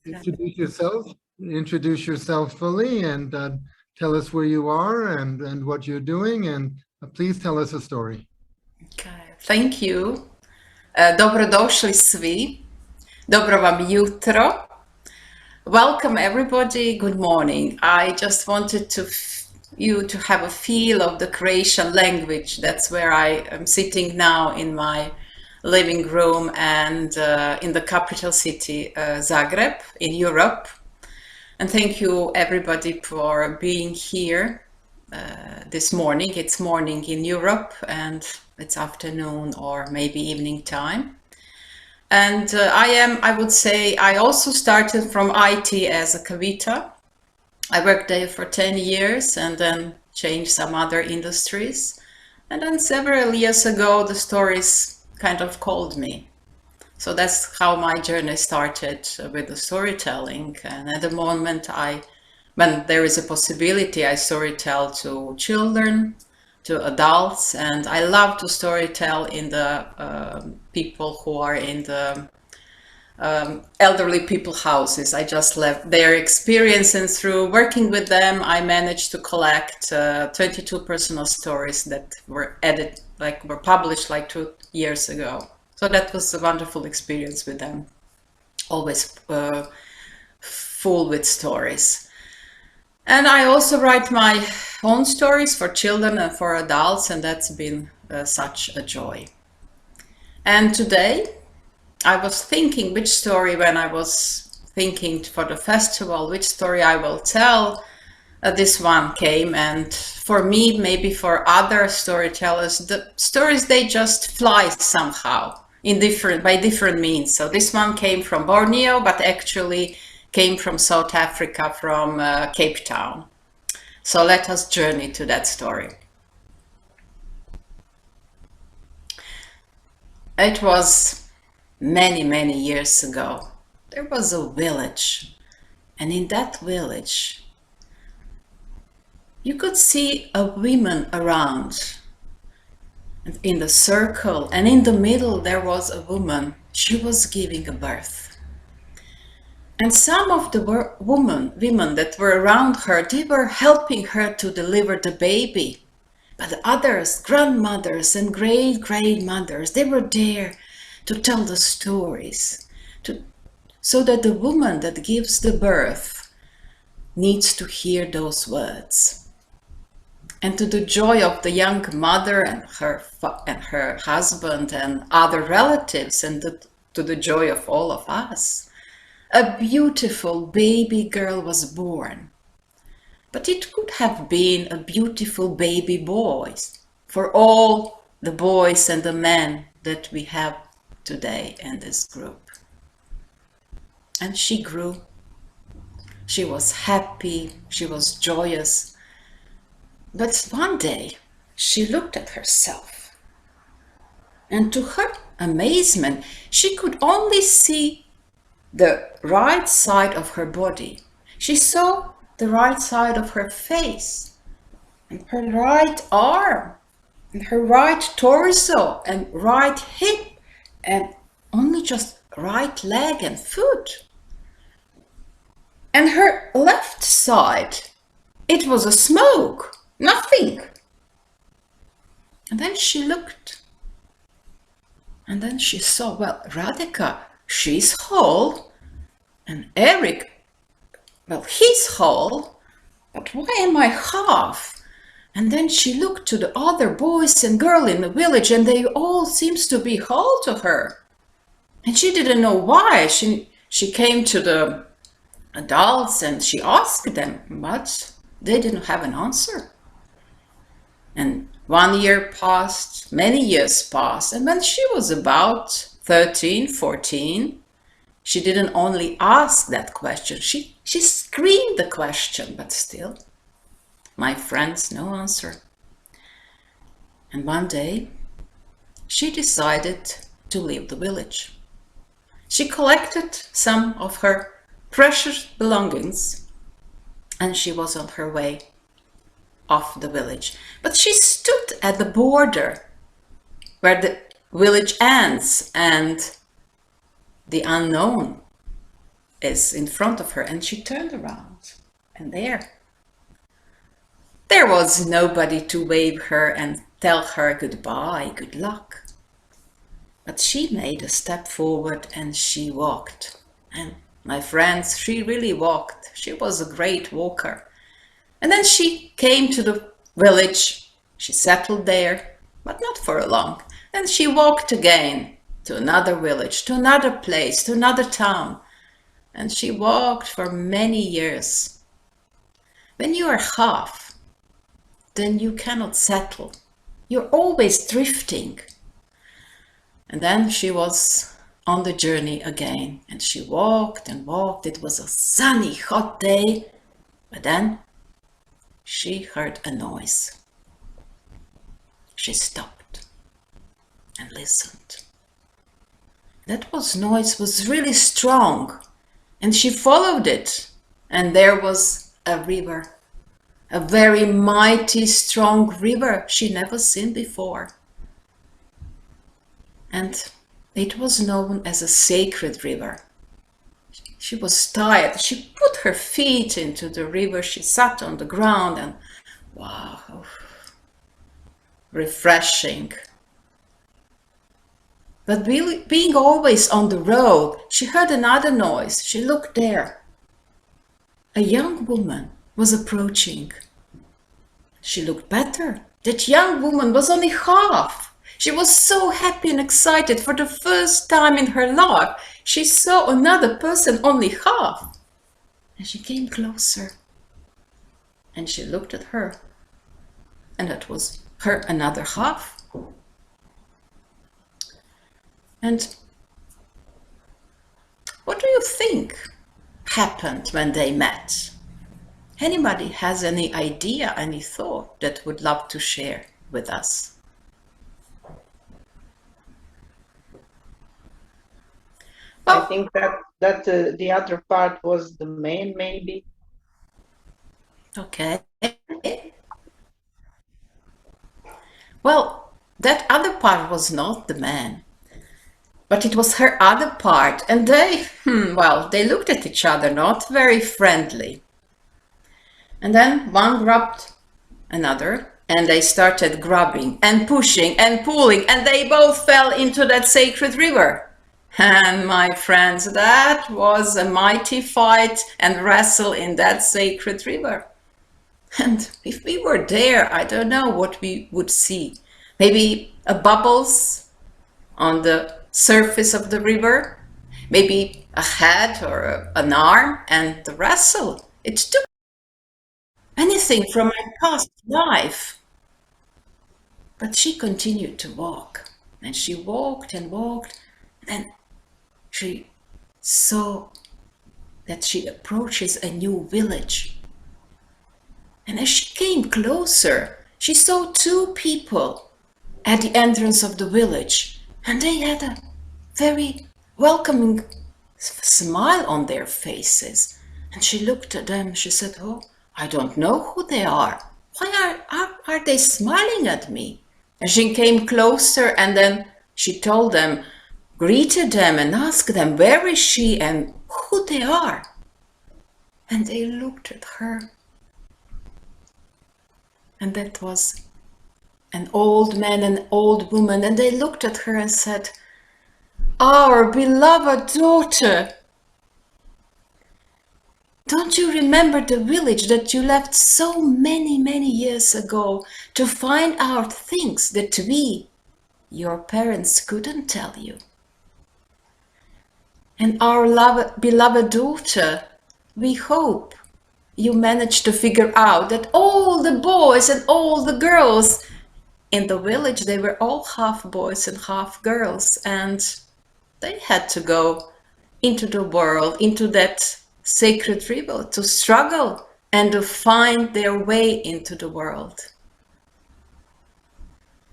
introduce yourself fully, and tell us where you are and what you're doing, and please tell us a story. Okay. Thank you. Dobrodošli svi. Dobro vam jutro. Welcome everybody. Good morning. I just wanted you to have a feel of the Croatian language. That's where I am sitting now in my living room and in the capital city, Zagreb, in Europe. And thank you everybody for being here this morning. It's morning in Europe and it's afternoon or maybe evening time. And I would say, I also started from IT as a Kavita. I worked there for 10 years and then changed some other industries. And then several years ago, the stories kind of called me. So that's how my journey started with the storytelling. And at the moment, when there is a possibility, I storytell to children, to adults, and I love to storytell in the people who are in the elderly people houses. I just left their experience, and through working with them, I managed to collect 22 personal stories that were published like 2 years ago. So that was a wonderful experience with them, always full with stories. And I also write my own stories for children and for adults, and that's been such a joy. And today I was thinking which story, when I was thinking for the festival, which story I will tell. This one came, and for me, maybe for other storytellers, the stories, they just fly somehow by different means. So this one came from Borneo, but actually came from South Africa, from Cape Town. So let us journey to that story. It was many, many years ago. There was a village, and in that village, you could see a woman around in the circle, and in the middle there was a woman. She was giving a birth. And some of the women that were around her, they were helping her to deliver the baby. But the others, grandmothers and great-grandmothers, they were there to tell the stories, so that the woman that gives the birth needs to hear those words. And to the joy of the young mother and her husband and other relatives, and to the joy of all of us, a beautiful baby girl was born. But it could have been a beautiful baby boy for all the boys and the men that we have today in this group. And she grew. She was happy. She was joyous. But one day she looked at herself, and to her amazement, she could only see the right side of her body. She saw the right side of her face, and her right arm, and her right torso, and right hip, and only just right leg and foot. And her left side, it was a smoke, nothing. And then she looked, and then she saw, well, Radhika, she's whole, and Eric, well, he's whole, but why am I half? And then she looked to the other boys and girls in the village, and they all seems to be whole to her. And she didn't know why. She came to the adults and she asked them, but they didn't have an answer. And 1 year passed, many years passed, and when she was about 13, 14, she didn't only ask that question, she screamed the question, but still, my friends, no answer. And one day, she decided to leave the village. She collected some of her precious belongings, and she was on her way off the village. But she stood at the border where the village ends and the unknown is in front of her, and she turned around, and there was nobody to wave her and tell her goodbye, good luck. But she made a step forward and she walked. And my friends, she really walked. She was a great walker. And then she came to the village. She settled there, but not for long. Then she walked again to another village, to another place, to another town. And she walked for many years. When you are half, then you cannot settle. You're always drifting. And then she was on the journey again, and she walked and walked. It was a sunny, hot day, but then she heard a noise. She stopped and listened. That noise was really strong, and she followed it, and there was a river, a very mighty, strong river she never seen before. And it was known as a sacred river. She was tired. She put her feet into the river. She sat on the ground and wow, refreshing. But being always on the road, she heard another noise. She looked there. A young woman was approaching. She looked better. That young woman was only half. She was so happy and excited for the first time in her life. She saw another person only half. And she came closer. And she looked at her. And that was her another half. And what do you think happened when they met? Anybody has any idea, any thought that would love to share with us? I think that the other part was the man, maybe. Okay. Well, that other part was not the man, but it was her other part, and they looked at each other, not very friendly. And then one grabbed another, and they started grabbing and pushing and pulling, and they both fell into that sacred river. And my friends, that was a mighty fight and wrestle in that sacred river. And if we were there, I don't know what we would see. Maybe a bubbles on the surface of the river, maybe a head or an arm, and the wrestle. It took anything from my past life. But she continued to walk, and she walked and walked, and she saw that she approaches a new village. And as she came closer, she saw two people at the entrance of the village, and they had a very welcoming smile on their faces. And she looked at them, she said, "Oh, I don't know who they are. Why are they smiling at me?" And she came closer, and then she told them, greeted them and asked them where is she and who they are. And they looked at her. And that was an old man and old woman, and they looked at her and said, "Our beloved daughter, don't you remember the village that you left so many, many years ago to find out things that we, your parents, couldn't tell you? And our beloved daughter, we hope you managed to figure out that all the boys and all the girls in the village, they were all half boys and half girls, and they had to go into the world, into that sacred river, to struggle and to find their way into the world."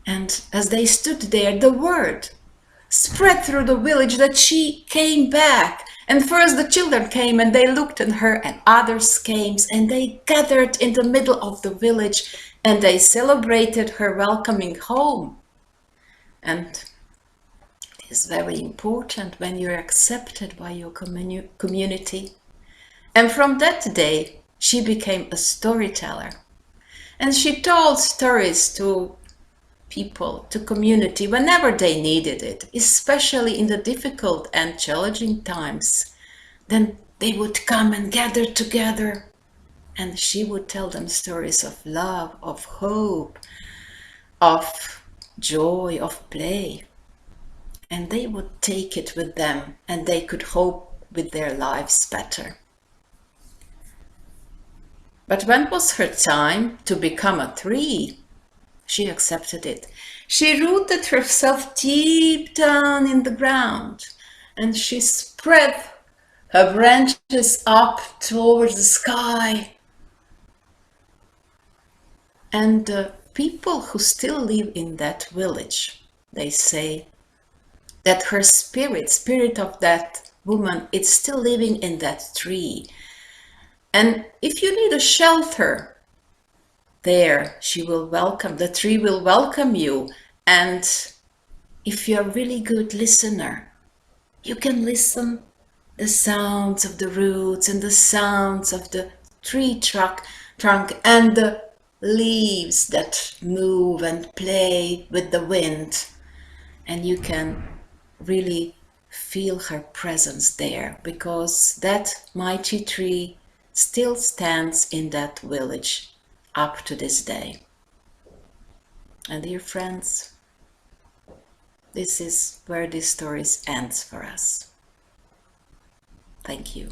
And as they stood there, the word spread through the village that she came back. And first the children came and they looked at her, and others came and they gathered in the middle of the village and they celebrated her welcoming home. And is very important when you're accepted by your community. And from that day, she became a storyteller. And she told stories to people, to community, whenever they needed it, especially in the difficult and challenging times. Then they would come and gather together, and she would tell them stories of love, of hope, of joy, of play. And they would take it with them, and they could hope with their lives better. But when was her time to become a tree? She accepted it. She rooted herself deep down in the ground, and she spread her branches up towards the sky. And the people who still live in that village, they say that her spirit of that woman, is still living in that tree. And if you need a shelter, there she will welcome, the tree will welcome you. And if you're a really good listener, you can listen the sounds of the roots and the sounds of the tree trunk and the leaves that move and play with the wind. And you can really feel her presence there, because that mighty tree still stands in that village up to this day. And dear friends, this is where this story ends for us. Thank you.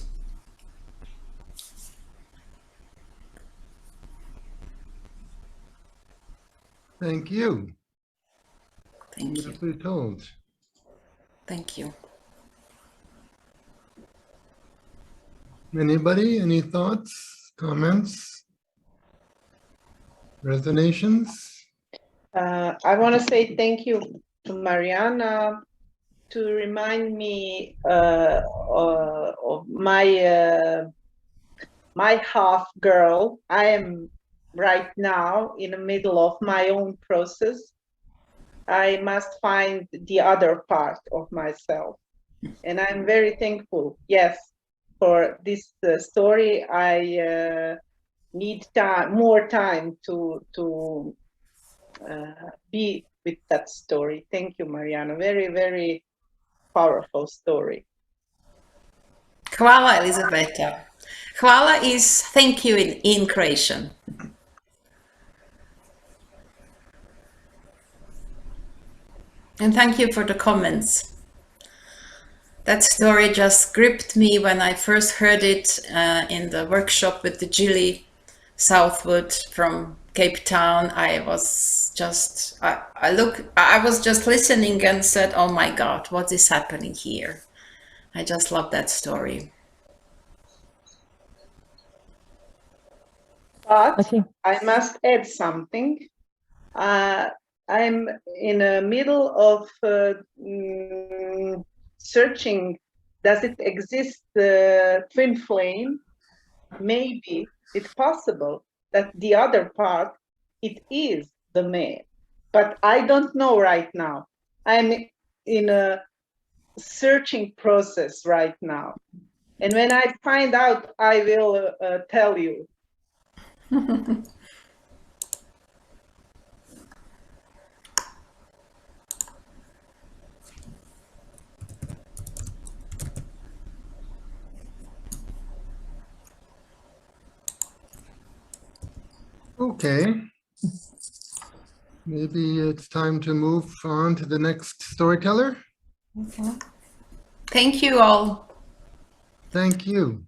Thank you. Thank you. Beautifully told. Thank you. Anybody, any thoughts, comments, resonations? I want to say thank you to Marijana to remind me of my half girl. I am right now in the middle of my own process. I must find the other part of myself, and I'm very thankful. Yes, for this story. I need more time to be with that story. Thank you, Marijana. Very, very powerful story. Hvala, Elizabeta. Hvala is thank you in Croatian. And thank you for the comments. That story just gripped me when I first heard it in the workshop with the Gilly Southwood from Cape Town. I was just listening and said, oh my God, what is happening here? I just love that story. But I must add something. I'm in the middle of searching, does it exist, the twin flame? Maybe it's possible that the other part, it is the man. But I don't know right now. I'm in a searching process right now. And when I find out, I will tell you. Okay. Maybe it's time to move on to the next storyteller. Thank you all. Thank you.